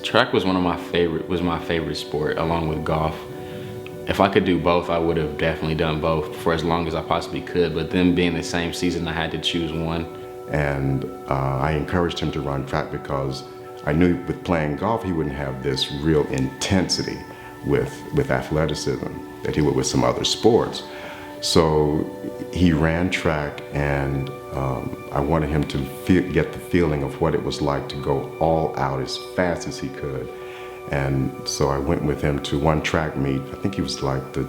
Track was my favorite sport along with golf. If I could do both, I would have definitely done both for as long as I possibly could, but them being the same season, I had to choose one. And I encouraged him to run track because I knew with playing golf, he wouldn't have this real intensity with athleticism that he would with some other sports. So he ran track, and I wanted him to get the feeling of what it was like to go all out as fast as he could. And so I went with him to one track meet. I think he was like the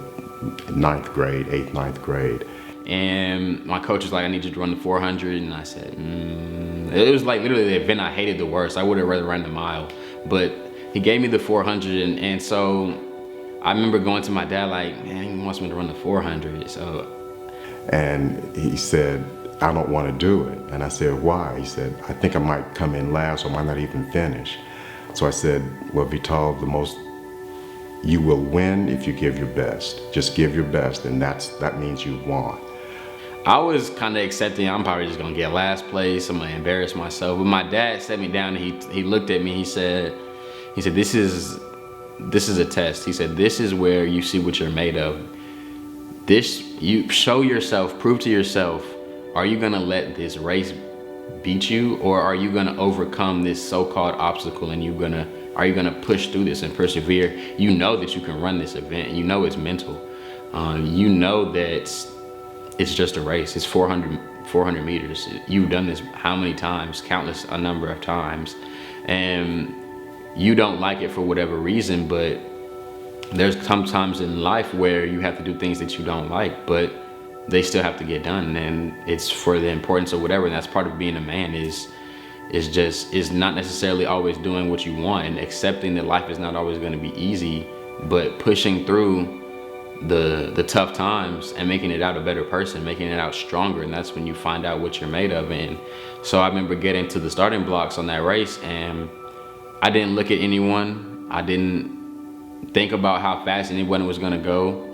9th grade, 8th, 9th grade. And my coach was like, I need you to run the 400. And I said, It was like literally the event I hated the worst. I would have rather run the mile. But he gave me the 400. And so I remember going to my dad like, man, he wants me to run the 400. And he said, I don't want to do it. And I said, why? He said, I think I might come in last or might not even finish. So I said, well, Vitthal, you will win if you give your best. Just give your best, and that means you won. I was kind of accepting, I'm probably just gonna get last place, I'm gonna embarrass myself. But my dad sat me down and he looked at me, he said, this is a test. He said, this is where you see what you're made of. You show yourself, prove to yourself, are you gonna let this race beat you, or are you gonna overcome this so-called obstacle and are you gonna push through this and persevere? You know that you can run this event, you know it's mental. You know that it's just a race, it's 400 meters. You've done this how many times? Countless a number of times. And you don't like it for whatever reason, but there's sometimes in life where you have to do things that you don't like, but they still have to get done, and it's for the importance of whatever. And that's part of being a man is not necessarily always doing what you want and accepting that life is not always going to be easy, but pushing through the tough times and making it out a better person, making it out stronger. And that's when you find out what you're made of. And so I remember getting to the starting blocks on that race, and I didn't look at anyone. I didn't think about how fast anyone was going to go.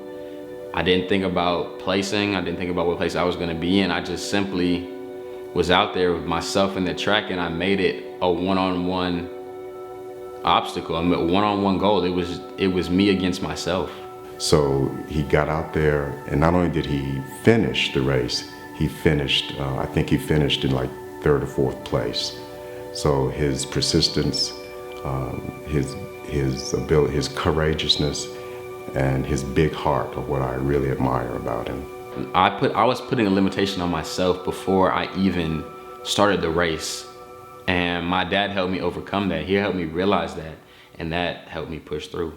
I didn't think about placing. I didn't think about what place I was going to be in. I just simply was out there with myself in the track, and I made it a one-on-one obstacle. I mean, a one-on-one goal. It was me against myself. So he got out there, and not only did he finish the race, he finished, I think he finished in like 3rd or 4th place. So his persistence, his ability, his courageousness, and his big heart are what I really admire about him. I was putting a limitation on myself before I even started the race, and my dad helped me overcome that. He helped me realize that, and that helped me push through.